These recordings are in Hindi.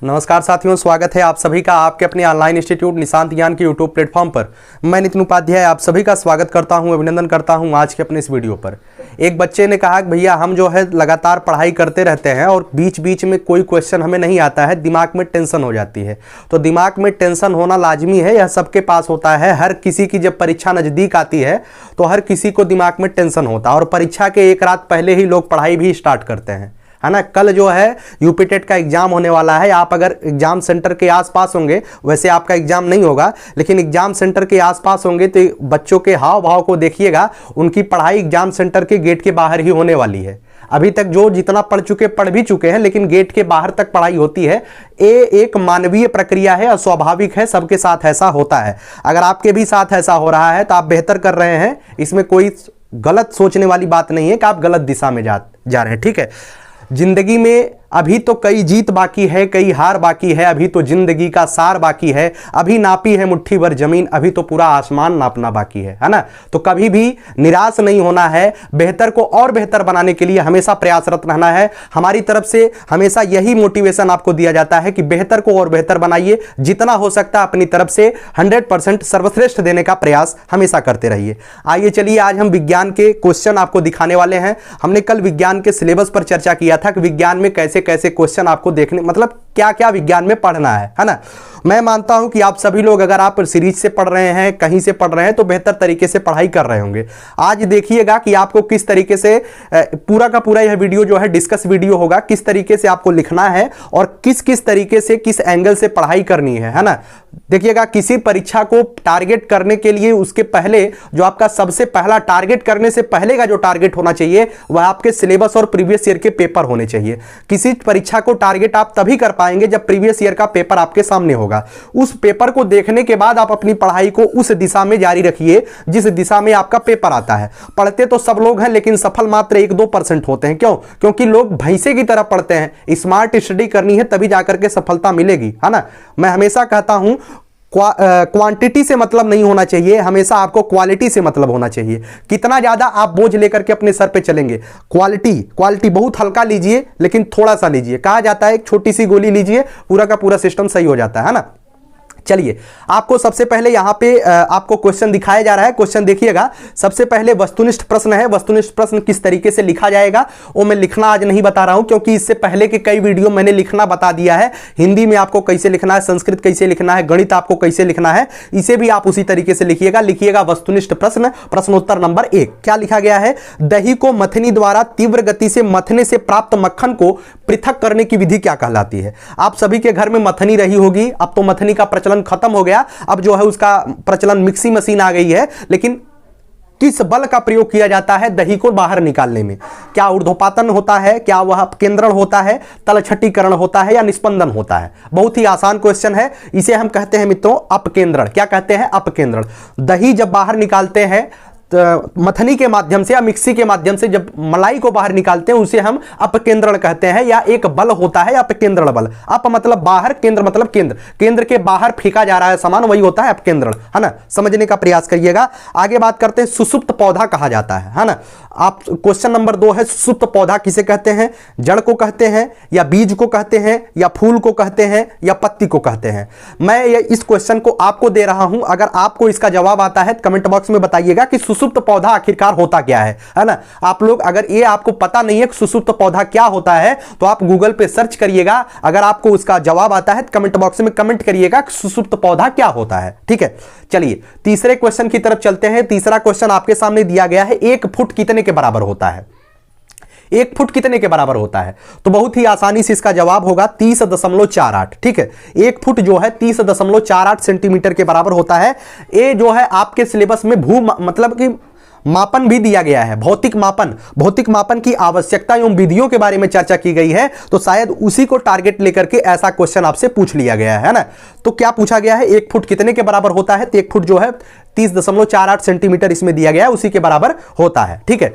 नमस्कार साथियों, स्वागत है आप सभी का आपके अपने ऑनलाइन इंस्टीट्यूट निशांत ज्ञान के यूट्यूब प्लेटफॉर्म पर। मैं नितिन उपाध्याय आप सभी का स्वागत करता हूं, अभिनंदन करता हूं आज के अपने इस वीडियो पर। एक बच्चे ने कहा कि भैया हम जो है लगातार पढ़ाई करते रहते हैं और बीच बीच में कोई क्वेश्चन हमें नहीं आता है, दिमाग में टेंशन हो जाती है। तो दिमाग में टेंशन होना लाजमी है, यह सबके पास होता है। हर किसी की जब परीक्षा नज़दीक आती है तो हर किसी को दिमाग में टेंशन होता है और परीक्षा के एक रात पहले ही लोग पढ़ाई भी स्टार्ट करते हैं, है ना। कल जो है यूपी टेट का एग्जाम होने वाला है। आप अगर एग्जाम सेंटर के आसपास होंगे, वैसे आपका एग्जाम नहीं होगा लेकिन एग्जाम सेंटर के आसपास होंगे तो बच्चों के हाव भाव को देखिएगा। उनकी पढ़ाई एग्जाम सेंटर के गेट के बाहर ही होने वाली है। अभी तक जो जितना पढ़ भी चुके हैं, लेकिन गेट के बाहर तक पढ़ाई होती है। ये एक मानवीय प्रक्रिया है और स्वाभाविक है, सबके साथ ऐसा होता है। अगर आपके भी साथ ऐसा हो रहा है तो आप बेहतर कर रहे हैं, इसमें कोई गलत सोचने वाली बात नहीं है कि आप गलत दिशा में जा रहे हैं। ठीक है, जिंदगी में अभी तो कई जीत बाकी है, कई हार बाकी है, अभी तो जिंदगी का सार बाकी है। अभी नापी है मुट्ठी भर जमीन, अभी तो पूरा आसमान नापना बाकी है ना। तो कभी भी निराश नहीं होना है, बेहतर को और बेहतर बनाने के लिए हमेशा प्रयासरत रहना है। हमारी तरफ से हमेशा यही मोटिवेशन आपको दिया जाता है कि बेहतर को और बेहतर बनाइए, जितना हो सकता है अपनी तरफ से 100% सर्वश्रेष्ठ देने का प्रयास हमेशा करते रहिए। आइए चलिए, आज हम विज्ञान के क्वेश्चन आपको दिखाने वाले हैं। हमने कल विज्ञान के सिलेबस पर चर्चा किया था कि विज्ञान में कैसे कैसे क्वेश्चन आपको देखने, मतलब क्या क्या विज्ञान में पढ़ना है ना। मैं मानता हूं कि आप सभी लोग अगर आप सीरीज से पढ़ रहे हैं, कहीं से पढ़ रहे हैं, तो बेहतर तरीके से पढ़ाई कर रहे होंगे। आज देखिएगा कि आपको किस तरीके से पूरा का पूरा यह वीडियो जो है डिस्कस वीडियो होगा, किस तरीके से आपको लिखना है और किस किस तरीके से किस एंगल से पढ़ाई करनी है ना। देखिएगा, किसी परीक्षा को टारगेट करने के लिए उसके पहले जो आपका सबसे पहला टारगेट करने से पहले का जो टारगेट होना चाहिए वह आपके सिलेबस और प्रीवियस ईयर के पेपर होने चाहिए। किसी परीक्षा को टारगेट आप तभी कर पाएंगे जब प्रीवियस ईयर का पेपर आपके सामने होगा। उस पेपर को देखने के बाद आप अपनी पढ़ाई को उस दिशा में जारी रखिए जिस दिशा में आपका पेपर आता है। पढ़ते तो सब लोग हैं लेकिन सफल मात्र 1-2% होते हैं। क्यों? क्योंकि लोग भैंसे की तरह पढ़ते हैं। स्मार्ट स्टडी करनी है तभी जाकर के सफलता मिलेगी, है ना। मैं हमेशा कहता हूं क्वांटिटी से मतलब नहीं होना चाहिए, हमेशा आपको क्वालिटी से मतलब होना चाहिए। कितना ज्यादा आप बोझ लेकर के अपने सर पे चलेंगे। क्वालिटी बहुत हल्का लीजिए लेकिन थोड़ा सा लीजिए। कहा जाता है एक छोटी सी गोली लीजिए, पूरा का पूरा सिस्टम सही हो जाता है ना। चलिए, आपको सबसे पहले यहां पे आपको क्वेश्चन दिखाया जा रहा है। क्वेश्चन देखिएगा। सबसे पहले वस्तुनिष्ठ प्रश्न है। वस्तुनिष्ठ प्रश्न किस तरीके से लिखा जाएगा वो मैं लिखना आज नहीं बता रहा हूं, क्योंकि इससे पहले के कई वीडियो मैंने लिखना बता दिया है। हिंदी में आपको कैसे लिखना है, संस्कृत कैसे लिखना है, गणित आपको कैसे लिखना है, इसे भी आप उसी तरीके से लिखिएगा। वस्तुनिष्ठ प्रश्न, प्रश्नोत्तर नंबर 1 क्या लिखा गया है? दही को मथनी द्वारा तीव्र गति से मथने से प्राप्त मक्खन को पृथक करने की विधि क्या कहलाती है? आप सभी के घर में मथनी रही होगी। अब तो मथनी का प्रचलन खत्म हो गया, अब जो है उसका प्रचलन मिक्सी मशीन आ गई है। लेकिन किस बल का प्रयोग किया जाता है दही को बाहर निकालने में? क्या ऊर्ध्वपातन होता है, क्या वह अपकेंद्रण होता है, तलछटीकरण होता है या निस्पंदन होता है? बहुत ही आसान क्वेश्चन है। इसे हम कहते हैं मित्रों अपकेंद्रण। क्या कहते हैं? अपकेंद्रण। दही जब बाहर निकालते हैं मथनी के माध्यम से या मिक्सी के माध्यम से, जब मलाई को बाहर निकालते हैं उसे हम अपकेंद्रण कहते हैं, या एक बल होता है अपकेंद्रण बल। अप मतलब बाहर, केंद्र मतलब केंद्र, केंद्र के बाहर फेंका जा रहा है सामान, वही होता है अपकेंद्रण, है ना। समझने का प्रयास करिएगा। आगे बात करते हैं, सुसुप्त पौधा कहा जाता है ना। आप क्वेश्चन नंबर 2 है, सुसुप्त पौधा किसे कहते हैं? जड़ को कहते हैं या बीज को कहते हैं या फूल को कहते हैं या पत्ती को कहते हैं? मैं इस क्वेश्चन को आपको दे रहा हूं। अगर आपको इसका जवाब आता है कमेंट बॉक्स में बताइएगा कि सुसुप्त पौधा आखिरकार होता क्या है ना। आप लोग अगर ये आपको पता नहीं है कि सुसुप्त पौधा क्या होता है तो आप गूगल पे सर्च करिएगा। अगर आपको उसका जवाब आता है तो कमेंट बॉक्स में कमेंट करिएगा कि सुसुप्त पौधा क्या होता है। ठीक है, चलिए तीसरे क्वेश्चन की तरफ चलते हैं। तीसरा क्वेश्चन आपके सामने दिया गया है, 1 फुट कितने के बराबर होता है? 1 फुट कितने के बराबर होता है? तो बहुत ही आसानी से इसका जवाब होगा 30.48। ठीक है, 1 फुट जो है 30.48 सेंटीमीटर के बराबर होता है। ये जो है आपके सिलेबस में मतलब कि मापन भी दिया गया है, भौतिक मापन की आवश्यकता एवं विधियों के बारे में चर्चा की गई है। तो शायद उसी को टारगेट लेकर के ऐसा क्वेश्चन आपसे पूछ लिया गया है ना। तो क्या पूछा गया है? 1 फुट कितने के बराबर होता है? तो 1 फुट जो है 30.48 सेंटीमीटर इसमें दिया गया है, उसी के बराबर होता है। ठीक है,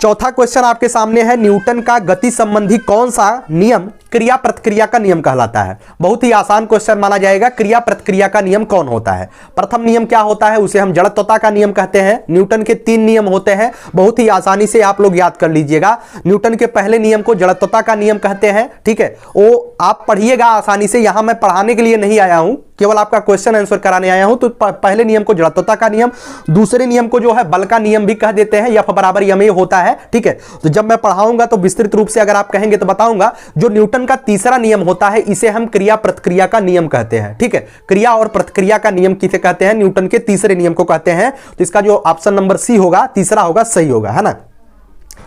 चौथा क्वेश्चन आपके सामने है, न्यूटन का गति संबंधी कौन सा नियम क्रिया प्रतिक्रिया का नियम कहलाता है। बहुत ही आसान क्वेश्चन माना जाएगा। क्रिया प्रतिक्रिया का नियम कौन होता है? प्रथम नियम क्या होता है? उसे हम जड़त्वता का नियम कहते हैं। न्यूटन के 3 नियम होते हैं, बहुत ही आसानी से आप लोग याद कर लीजिएगा। न्यूटन के पहले नियम को जड़त्वता का नियम कहते हैं, ठीक है, वो आप पढ़िएगा आसानी से। यहां मैं पढ़ाने के लिए नहीं आया हूं, केवल आपका क्वेश्चन आंसर कराने आया हूं। तो पहले नियम को जड़त्वता का नियम, दूसरे नियम को जो है बल का नियम भी कह देते हैं, F बराबर ma होता है, ठीक है। तो जब मैं पढ़ाऊंगा तो विस्तृत रूप से अगर आप कहेंगे तो बताऊंगा। जो न्यूटन का तीसरा नियम होता है इसे हम क्रिया प्रतिक्रिया का नियम कहते हैं, ठीक है। क्रिया और प्रतिक्रिया का नियम किसे कहते हैं? न्यूटन के तीसरे नियम को कहते हैं। तो इसका जो ऑप्शन नंबर सी होगा, तीसरा होगा, सही होगा, है ना।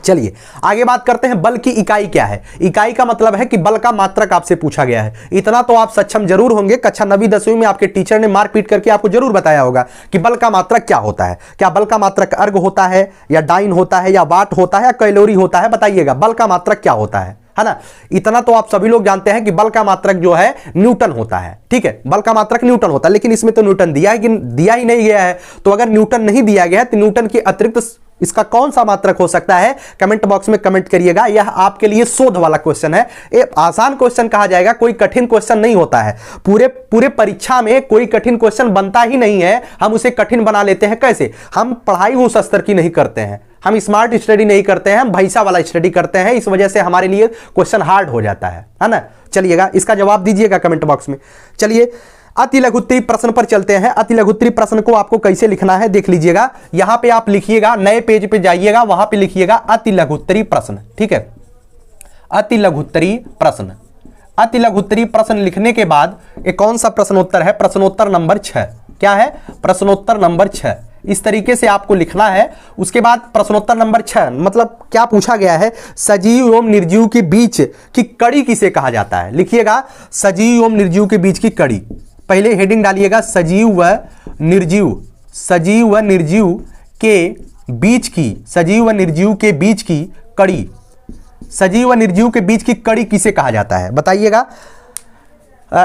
चलिए आगे बात करते हैं, बल की इकाई क्या है। इकाई का मतलब है कि बल का मात्रक आपसे पूछा गया है। इतना तो आप सक्षम जरूर होंगे, कक्षा 9वीं 10वीं में आपके टीचर ने मार पीट करके आपको जरूर बताया होगा कि बल का मात्रक क्या होता है। क्या बल का मात्रक अर्ग होता है, या डाइन होता है, या वाट होता है, या कैलोरी होता है? बताइएगा बल का मात्रक क्या होता है ना। इतना तो आप सभी लोग जानते हैं कि बल का मात्रक जो है न्यूटन होता है, ठीक है। बल का मात्रक न्यूटन होता है, लेकिन इसमें तो न्यूटन दिया ही नहीं गया है। तो अगर न्यूटन नहीं दिया गया है तो न्यूटन के अतिरिक्त इसका कौन सा मात्रक हो सकता है? कमेंट बॉक्स में कमेंट करिएगा। यह आपके लिए शोध वाला क्वेश्चन है, एक आसान क्वेश्चन कहा जाएगा, कोई कठिन क्वेश्चन नहीं होता है। पूरे परीक्षा में कोई कठिन क्वेश्चन बनता ही नहीं है, हम उसे कठिन बना लेते हैं। कैसे? हम पढ़ाई उस स्तर की नहीं करते हैं, हम स्मार्ट स्टडी नहीं करते हैं, हम भैंसा वाला स्टडी करते हैं। इस वजह से हमारे लिए क्वेश्चन हार्ड हो जाता है ना। चलिएगा, इसका जवाब दीजिएगा कमेंट बॉक्स में। चलिए अति लघुत्तरी प्रश्न पर चलते हैं। अति लघुत्तरी प्रश्न को आपको कैसे लिखना है देख लीजिएगा। यहां पे आप लिखिएगा, नए पेज पे जाइएगा, वहां पे लिखिएगा अति लघुत्तरी प्रश्न, ठीक है। अति लघुत्तरी प्रश्न। अति लघुत्तरी प्रश्न लिखने के बाद एक कौन सा प्रश्नोत्तर है? प्रश्नोत्तर नंबर 6। क्या है? प्रश्नोत्तर नंबर 6। इस तरीके से आपको लिखना है। उसके बाद प्रश्नोत्तर नंबर 6 मतलब क्या पूछा गया है? सजीव एवं निर्जीव के बीच की कड़ी किसे कहा जाता है? लिखिएगा सजीव एवं निर्जीव के बीच की कड़ी। पहले हेडिंग डालिएगा सजीव व निर्जीव, सजीव व निर्जीव के बीच की, सजीव व निर्जीव के बीच की कड़ी, सजीव व निर्जीव के बीच की कड़ी किसे कहा जाता है? बताइएगा।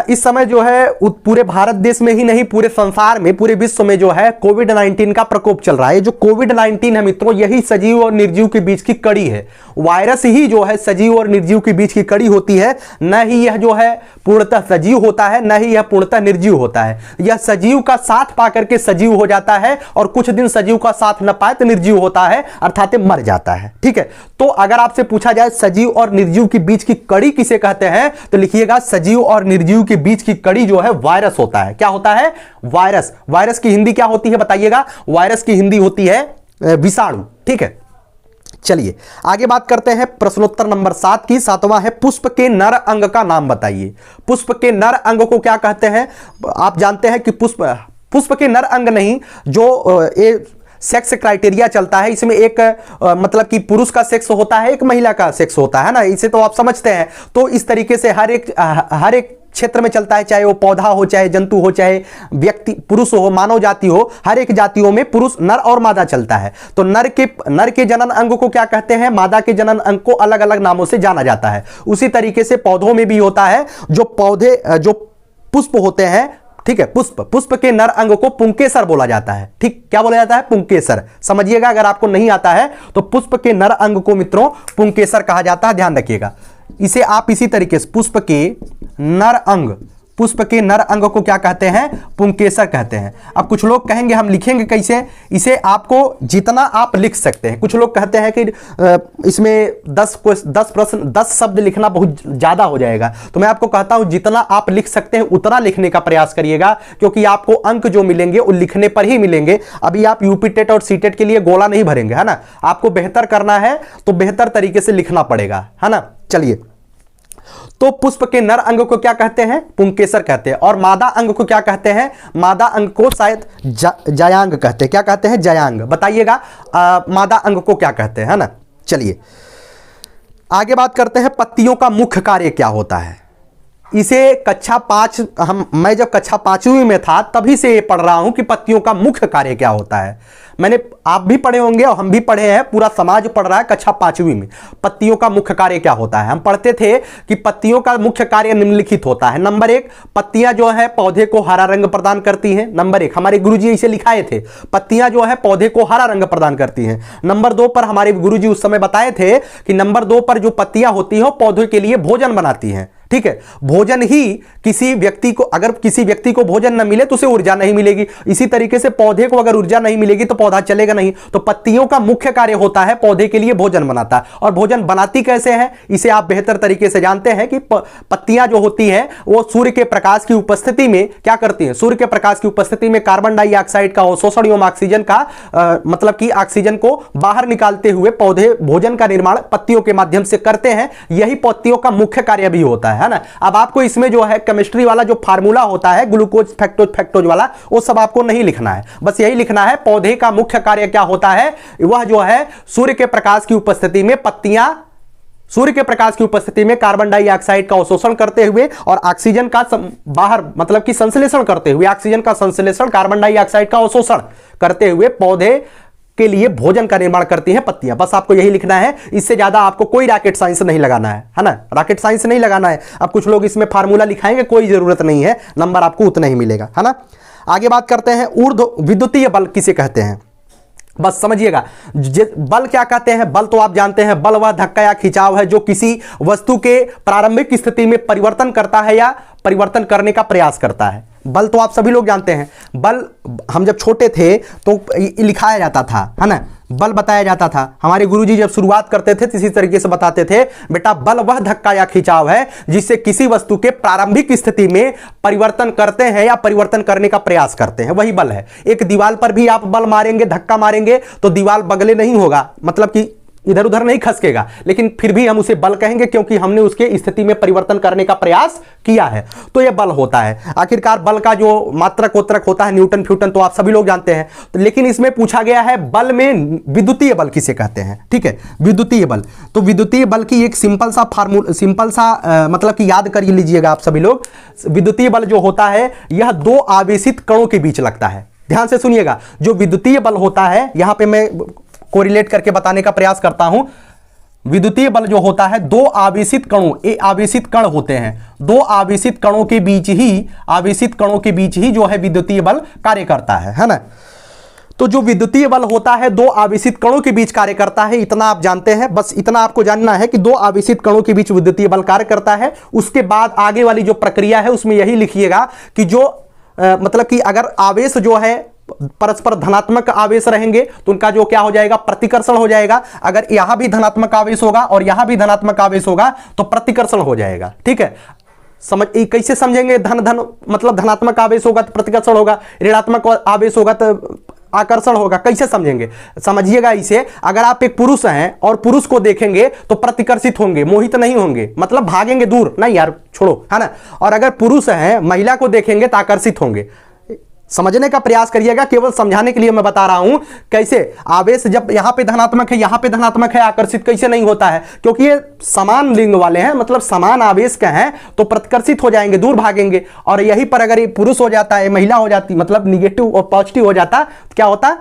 इस समय जो है पूरे भारत देश में ही नहीं, पूरे संसार में, पूरे विश्व में जो है कोविड-19 का प्रकोप चल रहा है। जो कोविड-19 है मित्रों, यही सजीव और निर्जीव के बीच की कड़ी है। वायरस ही जो है सजीव और निर्जीव के बीच की कड़ी होती है। न ही यह जो है पूर्णतः सजीव होता है, न ही यह पूर्णतः निर्जीव होता है। यह सजीव का साथ पा करके सजीव हो जाता है, और कुछ दिन सजीव का साथ न पाए तो निर्जीव होता है, अर्थात मर जाता है, ठीक है। तो अगर आपसे पूछा जाए सजीव और निर्जीव के बीच की कड़ी किसे कहते हैं, तो लिखिएगा सजीव और निर्जीव के बीच की कड़ी जो है वायरस होता है। क्या होता है? वायरस। वायरस की हिंदी क्या होती है बताइएगा? वायरस की हिंदी होती है विषाणु, ठीक है। चलिए आगे बात करते हैं प्रश्नोत्तर नंबर 7 की। 7वां है पुष्प के नर अंग का नाम बताइए। पुष्प के नर अंग को क्या कहते हैं? आप जानते हैं कि पुष्प के नर अंग नहीं, जो सेक्स क्राइटेरिया चलता है, इसमें एक मतलब कि पुरुष का सेक्स होता है, एक महिला का सेक्स होता है ना, इसे तो आप समझते हैं। तो इस तरीके से हर एक क्षेत्र में चलता है, चाहे वो पौधा हो, चाहे जंतु हो, चाहे व्यक्ति पुरुष हो, मानव जाति हो, हर एक जातियों में पुरुष नर और मादा चलता है। तो नर के जनन अंग को क्या कहते हैं? मादा के जनन अंग को अलग अलग नामों से जाना जाता है। उसी तरीके से पौधों में भी होता है। जो पुष्प होते हैं, ठीक है, पुष्प के नर अंग को पुंकेसर बोला जाता है, ठीक। क्या बोला जाता है? पुंकेसर। समझिएगा, अगर आपको नहीं आता है तो पुष्प के नर अंग को मित्रों पुंकेसर कहा जाता है, ध्यान रखिएगा। इसे आप इसी तरीके से पुष्प के नर अंग, पुष्प के नर अंग को क्या कहते हैं? पुंकेसर कहते हैं। अब कुछ लोग कहेंगे हम लिखेंगे कैसे? इसे आपको जितना आप लिख सकते हैं। कुछ लोग कहते हैं कि इसमें 10 शब्द लिखना बहुत ज़्यादा हो जाएगा, तो मैं आपको कहता हूं जितना आप लिख सकते हैं उतना लिखने का प्रयास करिएगा, क्योंकि आपको अंक जो मिलेंगे वो लिखने पर ही मिलेंगे। अभी आप यूपी टेट और सीटेट के लिए गोला नहीं भरेंगे, है ना। आपको बेहतर करना है तो बेहतर तरीके से लिखना पड़ेगा, है ना। चलिए, तो पुष्प के नर अंग को क्या कहते हैं? पुंकेसर कहते हैं। और मादा अंग को क्या कहते हैं? मादा अंग को शायद जयांग कहते हैं। क्या कहते हैं? जयांग। बताइएगा मादा अंग को क्या कहते हैं, है ना। चलिए आगे बात करते हैं, पत्तियों का मुख्य कार्य क्या होता है? इसे मैं जब कक्षा 5वीं में था तभी से ये पढ़ रहा हूं कि पत्तियों का मुख्य कार्य क्या होता है। आप भी पढ़े होंगे और हम भी पढ़े हैं, पूरा समाज पढ़ रहा है कक्षा 5वीं में पत्तियों का मुख्य कार्य क्या होता है। हम पढ़ते थे कि पत्तियों का मुख्य कार्य निम्नलिखित होता है। नंबर 1, पत्तियां जो है पौधे को हरा रंग प्रदान करती हैं। नंबर 1, हमारे गुरुजी इसे लिखाए थे, पत्तियां जो है पौधे को हरा रंग प्रदान करती हैं। नंबर 2 पर हमारे गुरुजी उस समय बताए थे कि नंबर 2 पर जो पत्तियां होती हैं पौधे के लिए भोजन बनाती हैं। ठीक है, भोजन ही किसी व्यक्ति को, अगर किसी व्यक्ति को भोजन न मिले तो उसे ऊर्जा नहीं मिलेगी। इसी तरीके से पौधे को अगर ऊर्जा नहीं मिलेगी तो पौधा चलेगा नहीं। तो पत्तियों का मुख्य कार्य होता है पौधे के लिए भोजन बनाता है। और भोजन बनाती कैसे है इसे आप बेहतर तरीके से जानते हैं कि पत्तियां जो होती हैं वो सूर्य के प्रकाश की उपस्थिति में क्या करती हैं, सूर्य के प्रकाश की उपस्थिति में कार्बन डाइऑक्साइड का अवशोषण एवं ऑक्सीजन का मतलब कि ऑक्सीजन को बाहर निकालते हुए पौधे भोजन का निर्माण पत्तियों के माध्यम से करते हैं। यही पत्तियों का मुख्य कार्य भी होता है ना। अब आपको इसमें जो है केमिस्ट्री वाला जो फार्मूला होता है ग्लूकोज फैक्टोज वाला, वो सब आपको नहीं लिखना है। बस यही लिखना है पौधे का मुख्य कार्य क्या होता है। वह जो है सूर्य के प्रकाश की उपस्थिति में पत्तियां सूर्य के प्रकाश की उपस्थिति में कार्बन डाइऑक्साइड का अवशोषण करते हुए और ऑक्सीजन का बाहर मतलब कि संश्लेषण करते हुए, ऑक्सीजन का संश्लेषण कार्बन डाइऑक्साइड का अवशोषण करते हुए पौधे के लिए भोजन का निर्माण करती हैं पत्तियां। बस आपको यही लिखना है, इससे ज्यादा आपको कोई रॉकेट साइंस नहीं लगाना है ना, रॉकेट साइंस नहीं लगाना है। अब कुछ लोग इसमें फार्मूला लिखाएंगे, कोई जरूरत नहीं है, नंबर आपको उतना ही मिलेगा, है ना। आगे बात करते हैं ऊर्ध्व विद्युतीय बल किसे कहते हैं। बस समझिएगा बल क्या कहते हैं। बल तो आप जानते हैं, बल वह धक्का या खिंचाव है जो किसी वस्तु के प्रारंभिक स्थिति में परिवर्तन करता है या परिवर्तन करने का प्रयास करता है। बल तो आप सभी लोग जानते हैं। बल हम जब छोटे थे तो लिखाया जाता था, है ना, बल बताया जाता था। हमारे गुरुजी जब शुरुआत करते थे तो इसी तरीके से बताते थे, बेटा बल वह धक्का या खिंचाव है जिससे किसी वस्तु के प्रारंभिक स्थिति में परिवर्तन करते हैं या परिवर्तन करने का प्रयास करते हैं, वही बल है। एक दीवार पर भी आप बल मारेंगे, धक्का मारेंगे तो दीवार बगले नहीं होगा, मतलब कि इधर उधर नहीं खसकेगा, लेकिन फिर भी हम उसे बल कहेंगे क्योंकि हमने उसके स्थिति में परिवर्तन करने का प्रयास किया है। तो यह बल होता है। आखिरकार बल का जो मात्रक ओत्रक होता है न्यूटन फ्यूटन तो आप सभी लोग जानते हैं। तो लेकिन इसमें पूछा गया है बल में विद्युतीय बल किसे कहते हैं। ठीक है, विद्युतीय बल। तो विद्युतीय बल की एक सिंपल सा मतलब कि याद कर लीजिएगा आप सभी लोग। विद्युतीय बल जो होता है यह दो आवेशित कणों के बीच लगता है। ध्यान से सुनिएगा, जो विद्युतीय बल होता है, यहां पे मैं कोरिलेट करके बताने का प्रयास करता हूं। विद्युतीय बल जो होता है दो आवेशित कणों, ये आवेशित कण होते हैं, दो आवेशित कणों के बीच ही जो है विद्युतीय बल कार्य करता है ना। तो जो विद्युतीय बल होता है दो आवेशित कणों के बीच कार्य करता है, इतना आप जानते हैं। बस इतना आपको जानना है कि दो आवेशित कणों के बीच विद्युतीय बल कार्य करता है। उसके बाद आगे वाली जो प्रक्रिया है उसमें यही लिखिएगा कि जो मतलब कि अगर आवेश जो है परस्पर धनात्मक आवेश रहेंगे तो उनका जो क्या हो जाएगा, प्रतिकर्षण हो जाएगा। अगर यहां भी धनात्मक आवेश होगा और यहां भी धनात्मक आवेश होगा तो प्रतिकर्षण हो जाएगा। ठीक है, कैसे समझेंगे? धन मतलब धनात्मक आवेश होगा तो प्रतिकर्षण होगा, ऋणात्मक आवेश होगा तो आकर्षण होगा। कैसे समझेंगे? समझिएगा इसे, अगर आप एक पुरुष हैं और पुरुष को देखेंगे तो प्रतिकर्षित होंगे, मोहित नहीं होंगे, मतलब भागेंगे दूर, नहीं यार छोड़ो, है ना। और अगर पुरुष हैं महिला को देखेंगे तो आकर्षित होंगे। समझने का प्रयास करिएगा, केवल समझाने के लिए मैं बता रहा हूं कैसे आवेश जब यहां पे धनात्मक है यहां पे धनात्मक है, आकर्षित कैसे नहीं होता है, क्योंकि ये समान लिंग वाले हैं, मतलब समान आवेश के हैं तो प्रतिकर्षित हो जाएंगे, दूर भागेंगे। और यहीं पर अगर ये पुरुष हो जाता है महिला हो जाती, मतलब निगेटिव और पॉजिटिव हो जाता तो क्या होता,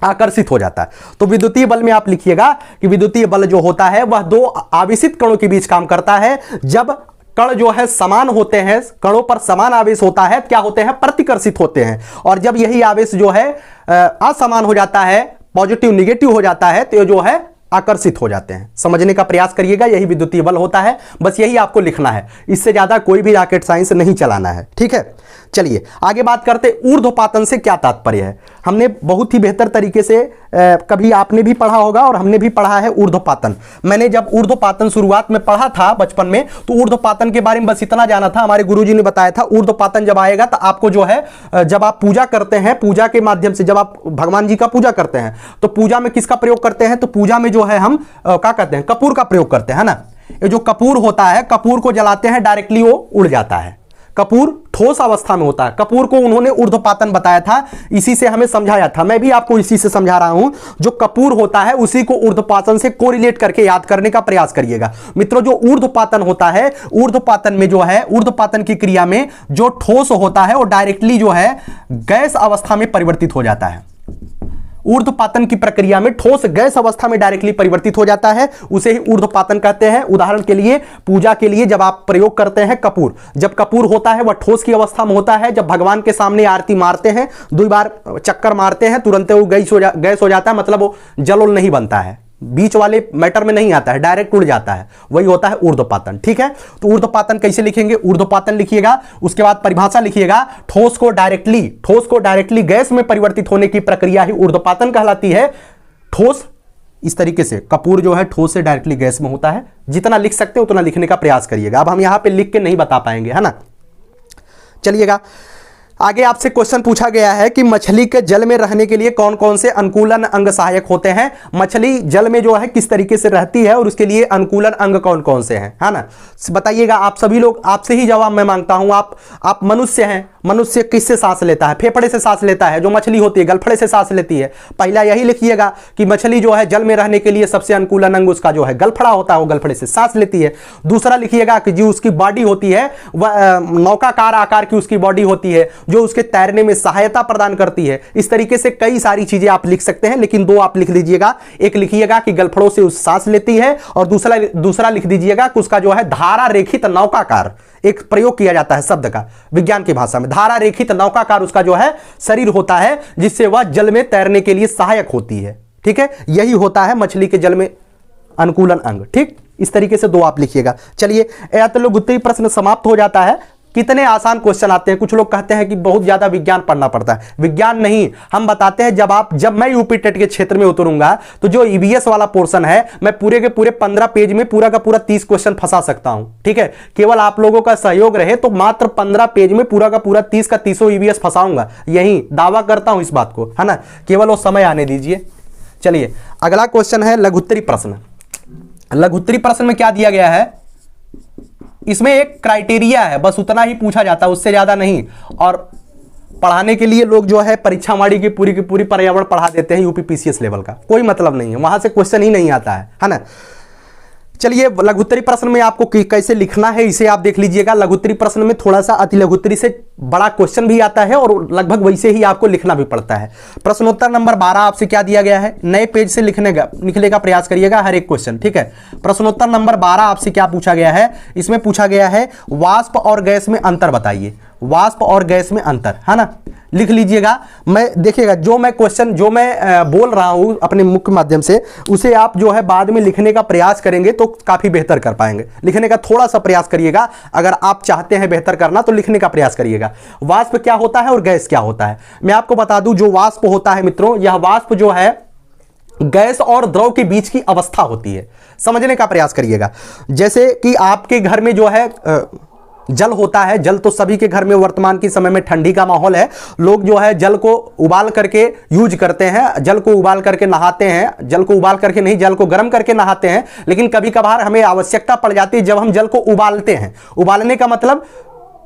आकर्षित हो जाता है। तो विद्युतीय बल में आप लिखिएगा कि विद्युतीय बल जो होता है वह दो आवेशित कणों के बीच काम करता है। जब कण जो है समान होते हैं, कणों पर समान आवेश होता है, क्या होते हैं, प्रतिकर्षित होते हैं। और जब यही आवेश जो है असमान हो जाता है, पॉजिटिव निगेटिव हो जाता है, तो जो है आकर्षित हो जाते हैं। समझने का प्रयास करिएगा, यही विद्युतीय बल होता है। बस यही आपको लिखना है, इससे ज्यादा कोई भी रॉकेट साइंस नहीं चलाना है। ठीक है, चलिए आगे बात करते ऊर्ध्वपातन से क्या तात्पर्य है। हमने बहुत ही बेहतर तरीके से कभी आपने भी पढ़ा होगा और हमने भी पढ़ा है ऊर्ध्वपातन। मैंने जब ऊर्ध्वपातन शुरुआत में पढ़ा था बचपन में, तो ऊर्ध्वपातन के बारे में बस इतना जाना था, हमारे गुरुजी ने बताया था ऊर्ध्वपातन जब आएगा तो आपको जो है, जब आप पूजा करते हैं, पूजा के माध्यम से जब आप भगवान जी का पूजा करते हैं तो पूजा में किसका प्रयोग करते हैं, तो पूजा में जो है हम क्या कहते हैं, कपूर का प्रयोग करते हैं ना। ये जो कपूर होता है, कपूर को जलाते हैं डायरेक्टली वो उड़ जाता है, कपूर ठोस अवस्था में होता है। कपूर को उन्होंने ऊर्ध्वपातन बताया था, इसी से हमें समझाया था, मैं भी आपको इसी से समझा रहा हूं। जो कपूर होता है उसी को ऊर्ध्वपातन से कोरिलेट करके याद करने का प्रयास करिएगा मित्रों। जो ऊर्ध्वपातन होता है, ऊर्ध्वपातन में जो है, ऊर्ध्वपातन की क्रिया में जो ठोस होता है वो डायरेक्टली जो है गैस अवस्था में परिवर्तित हो जाता है। ऊर्ध्वपातन की प्रक्रिया में ठोस गैस अवस्था में डायरेक्टली परिवर्तित हो जाता है, उसे ही ऊर्ध्वपातन कहते हैं। उदाहरण के लिए पूजा के लिए जब आप प्रयोग करते हैं कपूर, जब कपूर होता है वह ठोस की अवस्था में होता है। जब भगवान के सामने आरती मारते हैं, 2 बार चक्कर मारते हैं, तुरंत वो गैस हो जाता है, मतलब वो जल उल नहीं बनता है, बीच वाले मैटर में नहीं आता है, डायरेक्ट उड़ जाता है, वही होता है ऊर्ध्वपातन। ठीक है, तो ऊर्ध्वपातन कैसे लिखेंगे? ऊर्ध्वपातन लिखिएगा, उसके बाद परिभाषा लिखिएगा, ठोस को डायरेक्टली गैस में परिवर्तित होने की प्रक्रिया ही ऊर्ध्वपातन कहलाती है। ठोस इस तरीके से, कपूर जो है ठोस से डायरेक्टली गैस में होता है। जितना लिख सकते हैं उतना लिखने का प्रयास करिएगा। अब हम यहां पे लिख के नहीं बता पाएंगे, है ना। चलिएगा आगे, आपसे क्वेश्चन पूछा गया है कि मछली के जल में रहने के लिए कौन कौन से अनुकूलन अंग सहायक होते हैं। मछली जल में जो है किस तरीके से रहती है और उसके लिए अनुकूलन अंग कौन कौन से हैं, है ना, बताइएगा। आप सभी लोग, आपसे ही जवाब मैं मांगता हूं। आप मनुष्य हैं, मनुष्य किससे सांस लेता है? फेफड़े से सांस लेता है। जो मछली होती है गलफड़े से सांस लेती है। पहला यही लिखिएगा कि मछली जो है जल में रहने के लिए सबसे अनुकूलन अंग उसका जो है गलफड़ा होता है, वो गलफड़े से सांस लेती है। दूसरा लिखिएगा कि जो उसकी बॉडी होती है वह नौकाकार आकार की उसकी बॉडी होती है, जो उसके तैरने में सहायता प्रदान करती है। इस तरीके से कई सारी चीजें आप लिख सकते हैं, लेकिन 2 आप लिख लीजिएगा। एक लिखिएगा कि गलफड़ों से उस सांस लेती है, और दूसरा लिख दीजिएगा कि उसका जो है धारा रेखित नौकाकार, एक प्रयोग किया जाता है शब्द का विज्ञान की भाषा में, धारा रेखित नौकाकार उसका जो है शरीर होता है, जिससे वह जल में तैरने के लिए सहायक होती है। ठीक है, यही होता है मछली के जल में अनुकूलन अंग। ठीक, इस तरीके से 2 आप लिखिएगा। चलिए, उत्तरी प्रश्न समाप्त हो जाता है। कितने आसान क्वेश्चन आते हैं। कुछ लोग कहते हैं कि बहुत ज्यादा विज्ञान पढ़ना पड़ता है। विज्ञान नहीं, हम बताते हैं जब मैं यूपी टेट के क्षेत्र में उतरूंगा तो जो ईवीएस वाला पोर्शन है, मैं पूरे के पूरे 15 पेज में पूरा का पूरा 30 क्वेश्चन फंसा सकता हूं। ठीक है, केवल आप लोगों का सहयोग रहे तो मात्र 15 पेज में पूरा का पूरा 30 का 30 ईवीएस फंसाऊंगा। यही दावा करता हूं इस बात को, है ना। केवल वो समय आने दीजिए। चलिए, अगला क्वेश्चन है लघुत्तरी प्रश्न। लघुत्तरी प्रश्न में क्या दिया गया है? इसमें एक क्राइटेरिया है, बस उतना ही पूछा जाता है, उससे ज्यादा नहीं। और पढ़ाने के लिए लोग जो है परीक्षावाड़ी की पूरी पर्यावरण पढ़ा देते हैं यूपी पीसीएस लेवल का, कोई मतलब नहीं है, वहां से क्वेश्चन ही नहीं आता है ना। चलिए, लघुत्तरी प्रश्न में आपको कैसे लिखना है इसे आप देख लीजिएगा। लघुत्तरी प्रश्न में थोड़ा सा अति लघुत्तरी से बड़ा क्वेश्चन भी आता है और लगभग वैसे ही आपको लिखना भी पड़ता है। प्रश्नोत्तर नंबर 12 आपसे क्या दिया गया है? नए पेज से लिखने का प्रयास करिएगा हर एक क्वेश्चन। ठीक है, प्रश्नोत्तर नंबर 12 आपसे क्या पूछा गया है? इसमें पूछा गया है वाष्प और गैस में अंतर बताइए। वाष्प और गैस में अंतर, है ना, लिख लीजिएगा। मैं देखिएगा जो मैं बोल रहा हूं अपने मुख्य माध्यम से, उसे आप जो है बाद में लिखने का प्रयास करेंगे तो काफी बेहतर कर पाएंगे। लिखने का थोड़ा सा प्रयास करिएगा, अगर आप चाहते हैं बेहतर करना तो लिखने का प्रयास करिएगा। वाष्प क्या होता है और गैस क्या होता है? मैं आपको बता दूं, जो वाष्प होता है मित्रों, यह वाष्प जो है गैस और द्रव के बीच की अवस्था होती है। समझने का प्रयास करिएगा। जैसे कि आपके घर में जो है जल होता है, जल तो सभी के घर में वर्तमान के समय में ठंडी का माहौल है, लोग जो है जल को उबाल करके यूज करते हैं, जल को उबाल करके नहाते हैं। जल को उबाल करके नहीं, जल को गर्म करके नहाते हैं। लेकिन कभी कभार हमें आवश्यकता पड़ जाती है जब हम जल को उबालते हैं। उबालने का मतलब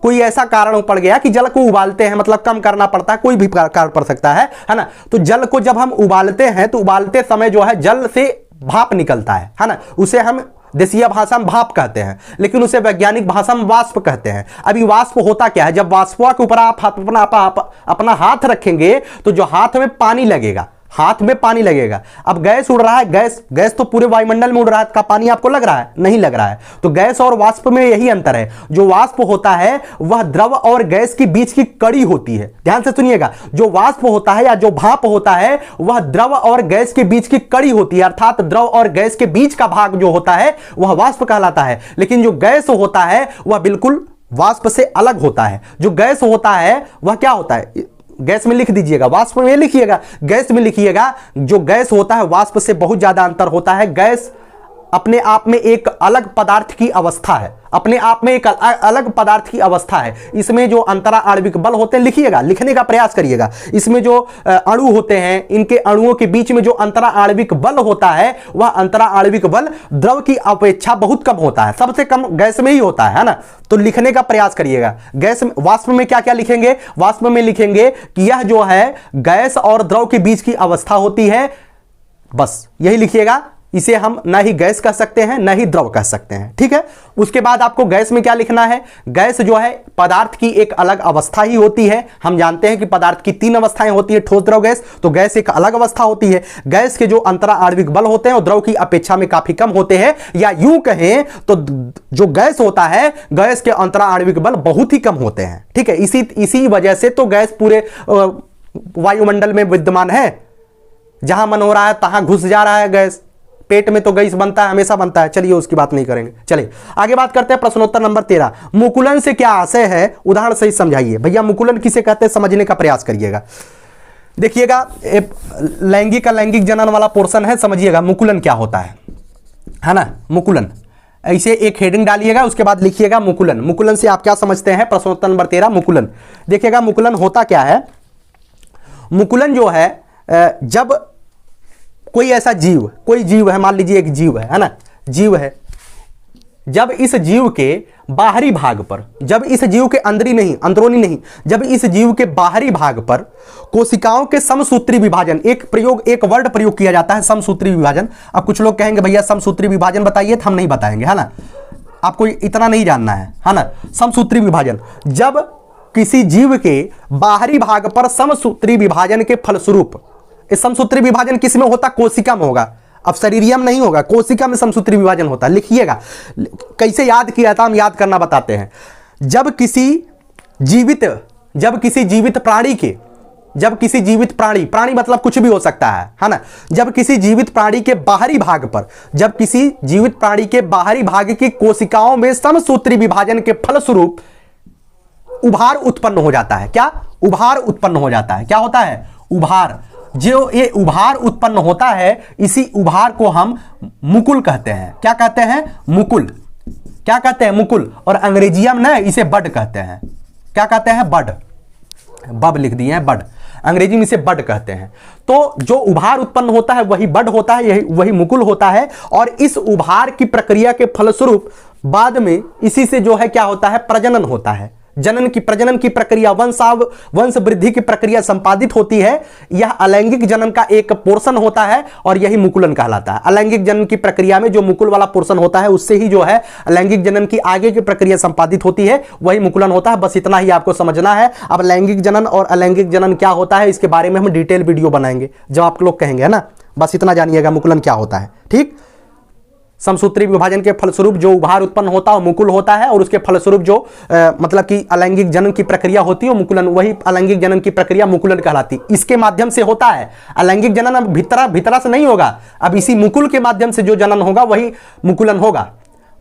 कोई ऐसा कारण पड़ गया कि जल को उबालते हैं, मतलब कम करना पड़ता है, कोई भी कारण पड़ सकता है ना। तो जल को जब हम उबालते हैं तो उबालते समय जो है जल से भाप निकलता है ना, उसे हम देसीय भाषा में भाप कहते हैं, लेकिन उसे वैज्ञानिक भाषा में वाष्प कहते हैं। अभी वाष्प होता क्या है? जब वाष्प के ऊपर आप अपना हाथ रखेंगे तो जो हाथ में पानी लगेगा, हाथ में पानी लगेगा। अब गैस उड़ रहा है, गैस तो पूरे वायुमंडल में उड़ रहा है, का पानी आपको लग रहा है? नहीं लग रहा है। तो गैस और वाष्प में यही अंतर है। जो वाष्प होता है वह द्रव और गैस के बीच की कड़ी होती है। ध्यान से सुनिएगा, जो वाष्प होता है या जो भाप होता है वह द्रव और गैस के बीच की कड़ी होती है, अर्थात द्रव और गैस के बीच का भाग जो होता है वह वाष्प कहलाता है। लेकिन जो गैस होता है वह बिल्कुल वाष्प से अलग होता है। जो गैस होता है वह क्या होता है? गैस में लिख दीजिएगा, वाष्प में लिखिएगा, गैस में लिखिएगा। जो गैस होता है वाष्प से बहुत ज्यादा अंतर होता है। गैस अपने आप में एक अलग पदार्थ की अवस्था है, अपने आप में एक अलग पदार्थ की अवस्था है। इसमें जो अंतरा आणविक बल होते हैं, लिखिएगा, लिखने का प्रयास करिएगा। इसमें जो अणु होते हैं, इनके अणुओं के बीच में जो अंतरा आणविक बल होता है, वह अंतरा आणविक बल द्रव की अपेक्षा बहुत कम होता है, सबसे कम गैस में ही होता है ना। तो लिखने का प्रयास करिएगा। गैस में, वाष्प में क्या क्या लिखेंगे? वाष्प में लिखेंगे कि यह जो है गैस और द्रव के बीच की अवस्था होती है, बस यही लिखिएगा। इसे हम ना ही गैस कह सकते हैं ना ही द्रव कह सकते हैं, ठीक है। उसके बाद आपको गैस में क्या लिखना है? गैस जो है पदार्थ की एक अलग अवस्था ही होती है। हम जानते हैं कि पदार्थ की 3 अवस्थाएं होती है, ठोस, द्रव, गैस। तो गैस एक अलग अवस्था होती है। गैस के जो अंतरा आणविक बल होते हैं वो द्रव की अपेक्षा में काफी कम होते हैं, या यूं कहें तो जो गैस होता है, गैस के अंतरा आणविक बल बहुत ही कम होते हैं, ठीक है। इसी वजह से तो गैस पूरे वायुमंडल में विद्यमान है। जहां मन हो रहा है तहां घुस जा रहा है गैस। पेट में तो गैस बनता है, हमेशा बनता है। चलिए उसकी बात नहीं करेंगे। चलिए आगे बात करते हैं। प्रश्नोत्तर नंबर 13, मुकुलन से क्या आशय है? उदाहरण सहित समझाइए। भैया मुकुलन किसे कहते हैं, समझने का प्रयास करिएगा। देखिएगा, लैंगिक अलैंगिक जनन वाला पोर्शन है, समझिएगा मुकुलन क्या होता है ना। मुकुलन, ऐसे एक हेडिंग डालिएगा, उसके बाद लिखिएगा मुकुलन। मुकुलन से आप क्या समझते हैं? प्रश्नोत्तर नंबर 13, मुकुलन। देखिएगा मुकुलन होता क्या है। मुकुलन जो है, जब कोई ऐसा जीव, कोई जीव है, मान लीजिए एक जीव है ना, जीव है। जब इस जीव के बाहरी भाग पर, जब इस जीव के अंदरूनी नहीं, जब इस जीव के बाहरी भाग पर कोशिकाओं के समसूत्री विभाजन, एक वर्ड प्रयोग किया जाता है, समसूत्री विभाजन। अब कुछ लोग कहेंगे भैया समसूत्री विभाजन बताइए, तो हम नहीं बताएंगे, है ना। आपको इतना नहीं जानना है ना। समसूत्री विभाजन, जब किसी जीव के बाहरी भाग पर समसूत्री विभाजन के फलस्वरूप, इस समसूत्री विभाजन किस में होता? कोशिका में होगा। अब शरीरियम नहीं होगा, कोशिका में समसूत्री विभाजन होता है। लिखिएगा, कैसे याद किया था, हम याद करना बताते हैं। जब किसी जीवित प्राणी, प्राणी मतलब कुछ भी हो सकता है ना। जब किसी जीवित प्राणी के बाहरी भाग पर, जब किसी जीवित प्राणी के बाहरी भाग की कोशिकाओं में समसूत्री विभाजन के फलस्वरूप उभार उत्पन्न हो जाता है। क्या? उभार उत्पन्न हो जाता है। क्या होता है? उभार। जो ये उभार उत्पन्न होता है, इसी उभार को हम मुकुल कहते हैं। क्या कहते हैं? मुकुल। क्या कहते हैं? मुकुल। और अंग्रेजियम ना इसे बड कहते हैं। क्या कहते हैं? बड। बब लिख दिए हैं, बड। अंग्रेजी में इसे बड कहते हैं। तो जो उभार उत्पन्न होता है वही बड होता है, वही मुकुल होता है। और इस उभार की प्रक्रिया के फलस्वरूप बाद में इसी से जो है क्या होता है? प्रजनन होता है। प्रजनन की प्रक्रिया, वंश वृद्धि की प्रक्रिया संपादित होती है। यह अलैंगिक जनन का एक पोर्शन होता है और यही मुकुलन कहलाता है। अलैंगिक जनन की प्रक्रिया में जो मुकुल वाला पोर्शन होता है, उससे ही जो है अलैंगिक जनन की आगे की प्रक्रिया संपादित होती है, वही मुकुलन होता है। बस इतना ही आपको समझना है। अब लैंगिक जनन और अलैंगिक जनन क्या होता है, इसके बारे में हम डिटेल वीडियो बनाएंगे जब आप लोग कहेंगे, है ना। बस इतना जानिएगा मुकुलन क्या होता है, ठीक। समसूत्री विभाजन के फलस्वरूप जो उभार उत्पन्न होता है वो मुकुल होता है, और उसके फलस्वरूप जो मतलब कि अलैंगिक जनन की प्रक्रिया होती है वो मुकुलन, वही अलैंगिक जनन की प्रक्रिया मुकुलन कहलाती है। इसके माध्यम से होता है अलैंगिक जनन। अब भीतरा से नहीं होगा, अब इसी मुकुल के माध्यम से जो जनन होगा वही मुकुलन होगा।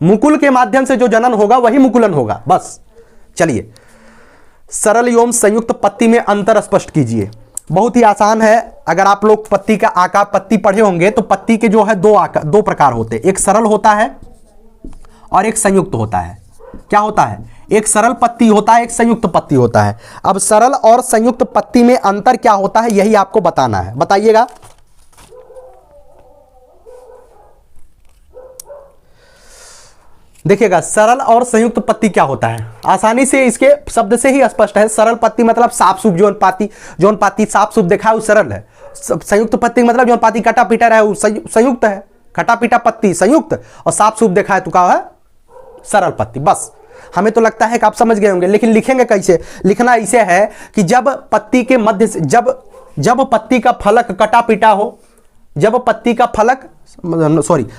मुकुल के माध्यम से जो जनन होगा वही मुकुलन होगा। बस चलिए, सरल एवं संयुक्त पत्ती में अंतर स्पष्ट कीजिए। बहुत ही आसान है। अगर आप लोग पत्ती का आकार, पत्ती पढ़े होंगे तो पत्ती के जो है दो प्रकार होते हैं, एक सरल होता है और एक संयुक्त होता है। क्या होता है? एक सरल पत्ती होता है, एक संयुक्त पत्ती होता है। अब सरल और संयुक्त पत्ती में अंतर क्या होता है, यही आपको बताना है। बताइएगा। देखिएगा, सरल और संयुक्त पत्ती क्या होता है, आसानी से इसके शब्द से ही स्पष्ट है। सरल पत्ती मतलब साफ सूफ, जौन पाती साफ सूफ देखा है वो सरल है। संयुक्त पत्ती मतलब जौन पाती कटा पीटा रहा है वो संयुक्त है। कटा पीटा पत्ती संयुक्त, और साफ सूफ देखा है तो क्या है? सरल पत्ती। बस हमें तो लगता है कि आप समझ गए होंगे, लेकिन लिखेंगे कैसे? लिखना ऐसे है कि जब पत्ती के मध्य से, जब पत्ती का फलक कटा पीटा हो, जब पत्ती का फलक,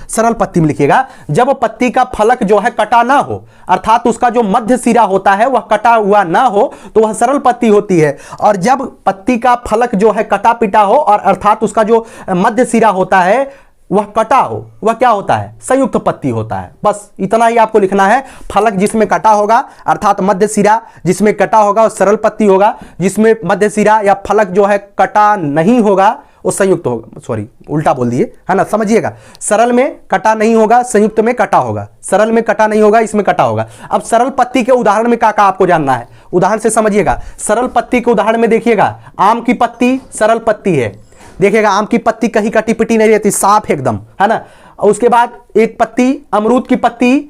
सरल पत्ती में लिखिएगा, जब पत्ती का फलक जो है कटा ना हो, अर्थात उसका जो मध्य सिरा होता है वह कटा हुआ ना हो, तो वह सरल पत्ती होती है। और जब पत्ती का फलक जो है कटा पिटा हो और अर्थात उसका जो मध्य सिरा होता है वह कटा हो, वह क्या होता है? संयुक्त पत्ती होता है। बस इतना ही आपको लिखना है। फलक जिसमें कटा होगा अर्थात मध्य सिरा जिसमें कटा होगा वो सरल पत्ती होगा। जिसमें मध्य सिरा या फलक जो है कटा नहीं होगा वो संयुक्त होगा, सॉरी उल्टा बोल दिए, है ना, समझिएगा। सरल में कटा नहीं होगा, संयुक्त में कटा होगा। सरल में कटा नहीं होगा, इसमें कटा होगा। अब सरल पत्ती के उदाहरण में क्या आपको जानना है, उदाहरण से समझिएगा। सरल पत्ती के उदाहरण में देखिएगा, आम की पत्ती सरल पत्ती है, देखिएगा आम की पत्ती कहीं कटी पिटी नहीं रहती, साफ एकदम, है ना। उसके बाद एक पत्ती अमरूद की पत्ती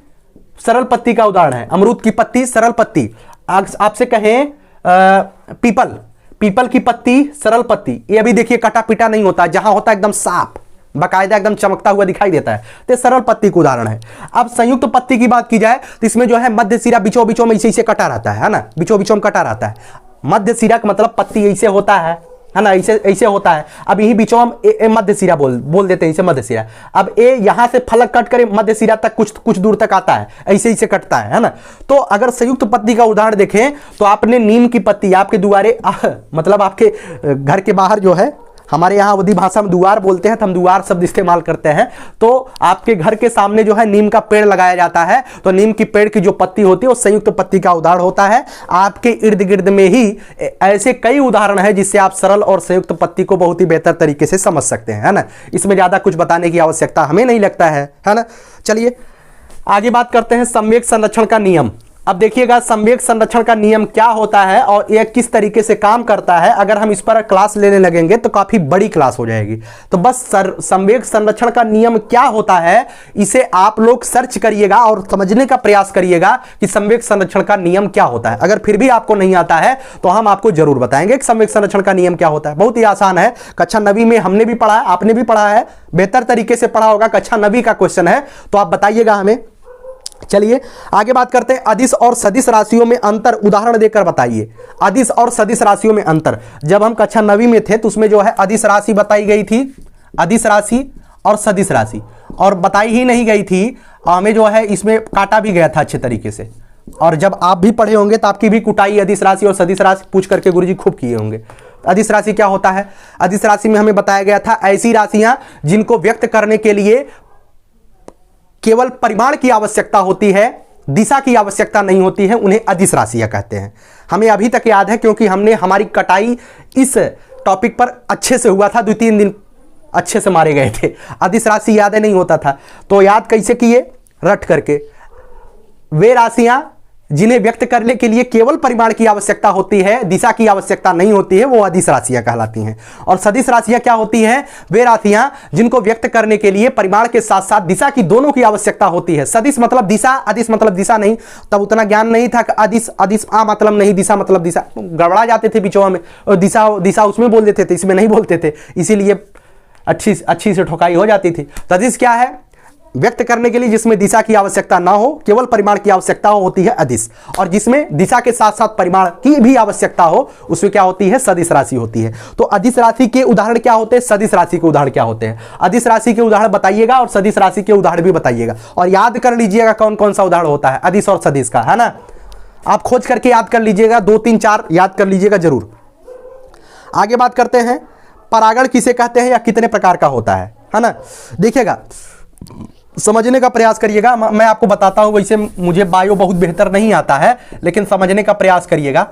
सरल पत्ती का उदाहरण है, अमरूद की पत्ती सरल पत्ती। आपसे कहें पीपल की पत्ती सरल पत्ती, ये अभी देखिए कटा पिटा नहीं होता, जहां होता है एकदम साफ बाकायदा एकदम चमकता हुआ दिखाई देता है, तो सरल पत्ती का उदाहरण है। अब संयुक्त पत्ती की बात की जाए तो इसमें जो है मध्य सिरा बीचों बीचों में इसे कटा रहता है ना, बीचों बीचों में कटा रहता है। मध्य सिरा का मतलब पत्ती ऐसे होता है ना, ऐसे ऐसे होता है। अब यही बीचों हम मध्य सिरा बोल देते हैं, इसे मध्य सिरा। अब ए यहां से फलक कट कर मध्य सिरा तक कुछ दूर तक आता है, ऐसे ऐसे कटता है ना। तो अगर संयुक्त पत्ती का उदाहरण देखें तो आपने नीम की पत्ती आपके दुआरे मतलब आपके घर के बाहर जो है, हमारे यहाँ अवधी भाषा में दुआर बोलते हैं, तो हम दुआर शब्द इस्तेमाल करते हैं। तो आपके घर के सामने जो है नीम का पेड़ लगाया जाता है, तो नीम की पेड़ की जो पत्ती होती है वो संयुक्त पत्ती का उदाहरण होता है। आपके इर्द गिर्द में ही ऐसे कई उदाहरण हैं जिससे आप सरल और संयुक्त पत्ती को बहुत ही बेहतर तरीके से समझ सकते हैं, है ना। इसमें ज्यादा कुछ बताने की आवश्यकता हमें नहीं लगता है ना। चलिए आगे बात करते हैं संवेग संरक्षण का नियम। अब देखिएगा संवेग संरक्षण का नियम क्या होता है और यह किस तरीके से काम करता है। अगर हम इस पर क्लास लेने लगेंगे तो काफी बड़ी क्लास हो जाएगी। तो बस संवेग संरक्षण का नियम क्या होता है, इसे आप लोग सर्च करिएगा और समझने का प्रयास करिएगा कि संवेग संरक्षण का नियम क्या होता है। अगर फिर भी आपको नहीं आता है तो हम आपको जरूर बताएंगे कि संवेग संरक्षण का नियम क्या होता है। बहुत ही आसान है, कक्षा 9वीं में हमने भी पढ़ा है, आपने भी पढ़ा है, बेहतर तरीके से पढ़ा होगा। कक्षा 9वीं का क्वेश्चन है, तो आप बताइएगा हमें। चलिए आगे बात करते हैं अदिश और सदिश राशियों में अंतर, उदाहरण देकर बताइए। अदिश और सदिश राशियों में अंतर, जब हम कक्षा 9वीं में थे तो उसमें जो है अदिश राशि बताई गई थी, अदिश राशि और सदिश राशि, और बताई ही नहीं गई थी, हमें जो है इसमें काटा भी गया था अच्छे तरीके से। और जब आप भी पढ़े होंगे तो आपकी भी कुटाई अदिश राशि और सदिश राशि पूछ करके गुरुजी खूब किए होंगे। अदिश राशि क्या होता है, अदिश राशि में हमें बताया गया था ऐसी राशियां जिनको व्यक्त करने के लिए केवल परिमाण की आवश्यकता होती है, दिशा की आवश्यकता नहीं होती है, उन्हें अदिश राशियां कहते हैं। हमें अभी तक याद है क्योंकि हमने हमारी कटाई इस टॉपिक पर अच्छे से हुआ था, 2-3 दिन अच्छे से मारे गए थे। अदिश राशि याद नहीं होता था, तो याद कैसे किए, रट करके। वे राशियां जिन्हें व्यक्त करने के लिए केवल परिमाण की आवश्यकता होती है, दिशा की आवश्यकता नहीं होती है, वो अदिश राशियां कहलाती हैं। और सदिश राशियां क्या होती हैं, वे राशियां जिनको व्यक्त करने के लिए परिमाण के साथ साथ दिशा की दोनों की आवश्यकता होती है। सदिश मतलब दिशा, अदिश मतलब दिशा नहीं, तब उतना ज्ञान नहीं था कि अदिश अदिश मतलब नहीं, दिशा मतलब दिशा, गड़बड़ा जाते थे बीचों में, और दिशा उसमें बोल देते थे, इसमें नहीं बोलते थे, इसीलिए अच्छी से ठोकाई हो जाती थी। सदिश क्या है, व्यक्त करने के लिए जिसमें दिशा की आवश्यकता ना हो, केवल परिमाण की आवश्यकता होती है अदिश, और जिसमें दिशा के साथ साथ परिमाण की भी आवश्यकता हो उसमें क्या होती है, सदिश राशि होती है। तो अदिश राशि के उदाहरण क्या होते हैं, सदिश राशि के उदाहरण क्या होते हैं। अदिश राशि के उदाहरण बताइएगा और सदिश राशि के उदाहरण भी बताइएगा, और याद कर लीजिएगा कौन कौन सा उदाहरण होता है अदिश और सदिश का, है ना। आप खोज करके याद कर लीजिएगा, 2, 3, 4 याद कर लीजिएगा जरूर। आगे बात करते हैं परागण किसे कहते हैं या कितने प्रकार का होता है ना। देखिएगा समझने का प्रयास करिएगा, मैं आपको बताता हूं। वैसे मुझे बायो बहुत बेहतर नहीं आता है, लेकिन समझने का प्रयास करिएगा।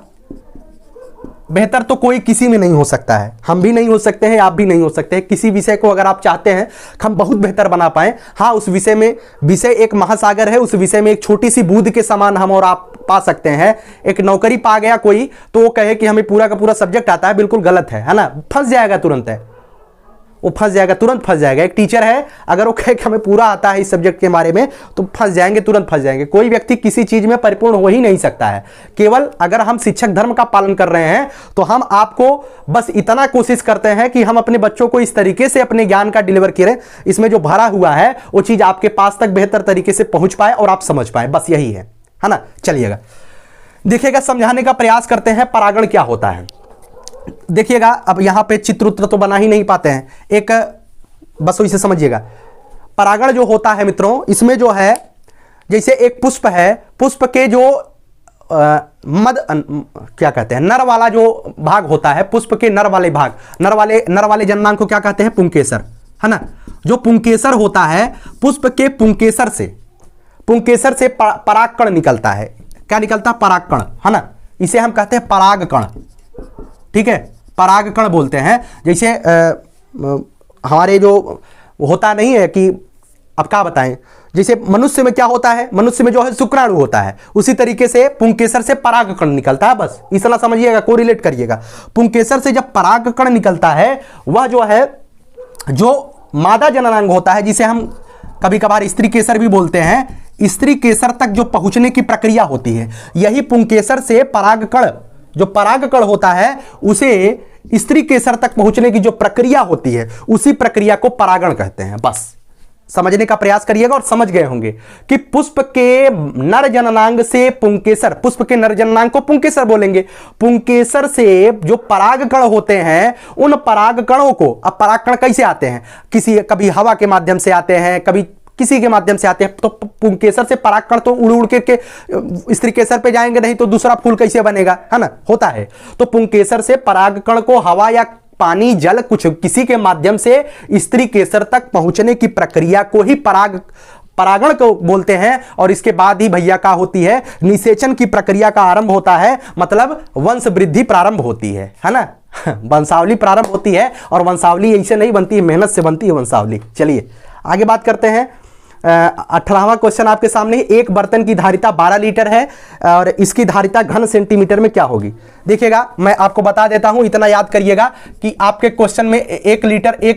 बेहतर तो कोई किसी में नहीं हो सकता है, हम भी नहीं हो सकते हैं, आप भी नहीं हो सकते हैं। किसी विषय को अगर आप चाहते हैं हम बहुत बेहतर बना पाएं, हाँ उस विषय में, विषय एक महासागर है, उस विषय में एक छोटी सी बूंद के समान हम और आप पा सकते हैं। एक नौकरी पा गया कोई तो वो कहे कि हमें पूरा का पूरा सब्जेक्ट आता है, बिल्कुल गलत है ना, फंस जाएगा तुरंत, है वो फंस जाएगा, तुरंत फंस जाएगा। एक टीचर है अगर वो कहे कि हमें पूरा आता है इस सब्जेक्ट के बारे में, तो फंस जाएंगे, तुरंत फंस जाएंगे। कोई व्यक्ति किसी चीज में परिपूर्ण हो ही नहीं सकता है। केवल अगर हम शिक्षक धर्म का पालन कर रहे हैं तो हम आपको बस इतना कोशिश करते हैं कि हम अपने बच्चों को इस तरीके से अपने ज्ञान का डिलीवर करें, इसमें जो भरा हुआ है वो चीज आपके पास तक बेहतर तरीके से पहुंच पाए और आप समझ पाए, बस यही है ना। चलिएगा देखिएगा, समझाने का प्रयास करते हैं परागण क्या होता है। देखिएगा अब यहां पे चित्र उत्र तो बना ही नहीं पाते हैं, एक बस इसे समझिएगा। परागण जो होता है मित्रों, इसमें जो है जैसे एक पुष्प है, पुष्प के जो क्या कहते हैं, नर वाला जो भाग होता है, पुष्प के नर वाले भाग, नर वाले जन्मांग को क्या कहते हैं, पुंकेसर, है ना। जो पुंकेसर होता है, पुष्प के पुंकेसर से परागकण निकलता है। क्या निकलता है, परागकण, है ना। इसे हम कहते हैं परागकण, ठीक है, परागकण बोलते हैं। जैसे हमारे जो होता नहीं है कि अब क्या बताएं, जैसे मनुष्य में क्या होता है, मनुष्य में जो है शुक्राणु होता है, उसी तरीके से पुंकेसर से परागकण निकलता है। बस इतना समझिएगा, कोरिलेट करिएगा। पुंकेसर से जब परागकण निकलता है, वह जो है जो मादा जननांग होता है, जिसे हम कभी कभार स्त्री केसर भी बोलते हैं, स्त्री केसर तक जो पहुंचने की प्रक्रिया होती है, यही पुंकेसर से परागकण, जो परागकण होता है उसे स्त्री केसर तक पहुंचने की जो प्रक्रिया होती है, उसी प्रक्रिया को परागण कहते हैं। बस समझने का प्रयास करिएगा और समझ गए होंगे कि पुष्प के नर जननांग से पुंकेसर, पुष्प के नर जननांग को पुंकेसर बोलेंगे। पुंकेसर से जो परागकण होते हैं, उन परागकणों को, अब परागकण कैसे आते हैं, कभी हवा के माध्यम से आते हैं, कभी किसी के माध्यम से आते हैं, तो पुंकेसर से परागकण तो उड़ उड़ के स्त्री केसर पे जाएंगे, नहीं तो दूसरा फूल कैसे बनेगा, है ना, होता है। तो पुंकेसर से परागकण को हवा या पानी, जल, कुछ किसी के माध्यम से स्त्री केसर तक पहुंचने की प्रक्रिया को ही परागण को बोलते हैं। और इसके बाद ही भैया क्या होती है, निषेचन की प्रक्रिया का आरंभ होता है, मतलब वंश वृद्धि प्रारंभ होती है ना, वंशावली प्रारंभ होती है। और वंशावली ऐसे नहीं बनती है, मेहनत से बनती है वंशावली। चलिए आगे बात करते हैं। 18वां क्वेश्चन आपके सामने। एक बर्तन की धारिता 12 लीटर है और इसकी धारिता घन सेंटीमीटर में क्या होगी। देखिएगा, मैं आपको बता देता हूं, इतना याद करिएगा कि आपके क्वेश्चन में 1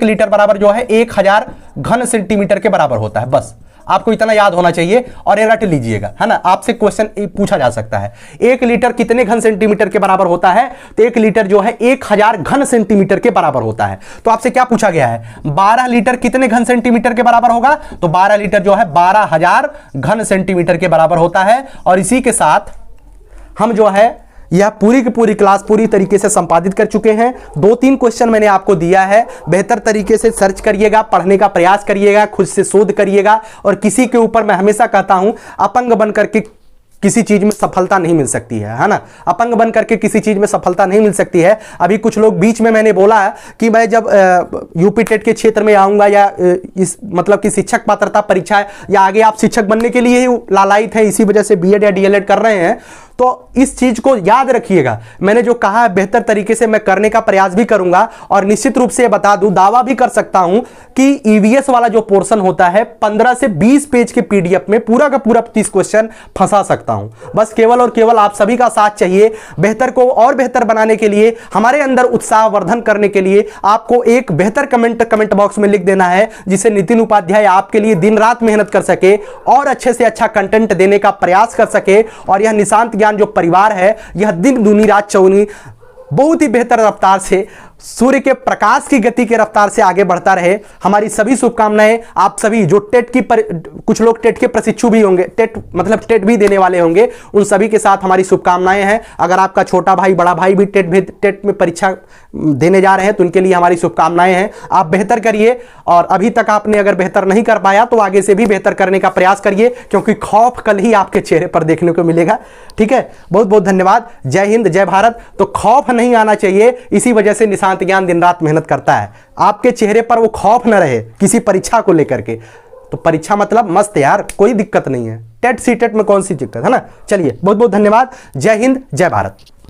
लीटर बराबर जो है 1000 घन सेंटीमीटर के बराबर होता है। बस आपको इतना याद होना चाहिए और ये रट लीजिएगा, है ना। आपसे क्वेश्चन पूछा जा सकता है 1 लीटर कितने घन सेंटीमीटर के बराबर होता है, तो 1 लीटर जो है 1000 घन सेंटीमीटर के बराबर होता है। तो आपसे क्या पूछा गया है, 12 लीटर कितने घन सेंटीमीटर के बराबर होगा, तो 12 लीटर जो है 12000 घन सेंटीमीटर के बराबर होता है। और इसी के साथ हम जो है यह पूरी की पूरी क्लास पूरी तरीके से संपादित कर चुके हैं। 2-3 क्वेश्चन मैंने आपको दिया है, बेहतर तरीके से सर्च करिएगा, पढ़ने का प्रयास करिएगा, खुद से शोध करिएगा। और किसी के ऊपर मैं हमेशा कहता हूं, अपंग बन करके किसी चीज में सफलता नहीं मिल सकती है ना। अपंग बन करके किसी चीज में सफलता नहीं मिल सकती है। अभी कुछ लोग बीच में मैंने बोला है कि मैं जब यूपी टेट के क्षेत्र में आऊंगा या इस मतलब कि शिक्षक पात्रता परीक्षा या आगे आप शिक्षक बनने के लिए ही लालायित हैं, इसी वजह से बीएड या डीएलएड कर रहे हैं, तो इस चीज को याद रखिएगा। मैंने जो कहा है बेहतर तरीके से मैं करने का प्रयास भी करूंगा। और निश्चित रूप से बता दूं, दावा भी कर सकता हूं कि ईवीएस वाला जो पोर्शन होता है 15 से 20 पेज के पीडीएफ में पूरा का पूरा 30 क्वेश्चन फंसा सकता हूं। बस केवल और केवल आप सभी का साथ चाहिए। बेहतर को और बेहतर बनाने के लिए, हमारे अंदर उत्साह वर्धन करने के लिए आपको एक बेहतर कमेंट बॉक्स में लिख देना है, जिसे नितिन उपाध्याय आपके लिए दिन रात मेहनत कर सके और अच्छे से अच्छा कंटेंट देने का प्रयास कर सके। और यह निशांत ज्ञान जो परिवार है, यह दिन दूनी रात चौनी बहुत ही बेहतर रफ्तार से, सूर्य के प्रकाश की गति के रफ्तार से आगे बढ़ता रहे। हमारी सभी शुभकामनाएं आप सभी जो टेट की कुछ लोग टेट के प्रशिक्षु भी होंगे, टेट भी देने वाले होंगे, उन सभी के साथ हमारी शुभकामनाएं हैं। अगर आपका छोटा भाई बड़ा भाई भी टेट में परीक्षा देने जा रहे हैं तो उनके लिए हमारी शुभकामनाएं हैं। आप बेहतर करिए और अभी तक आपने अगर बेहतर नहीं कर पाया तो आगे से भी बेहतर करने का प्रयास करिए, क्योंकि खौफ कल ही आपके चेहरे पर देखने को मिलेगा। ठीक है, बहुत बहुत धन्यवाद। जय हिंद, जय भारत। तो खौफ नहीं आना चाहिए, इसी वजह से निशांत ज्ञान दिन रात मेहनत करता है। आपके चेहरे पर वो खौफ न रहे किसी परीक्षा को लेकर के। तो परीक्षा मतलब मस्त यार, कोई दिक्कत नहीं है। टेट सीटेट में कौन सी दिक्कत है ना। चलिए बहुत बहुत धन्यवाद। जय हिंद, जय भारत।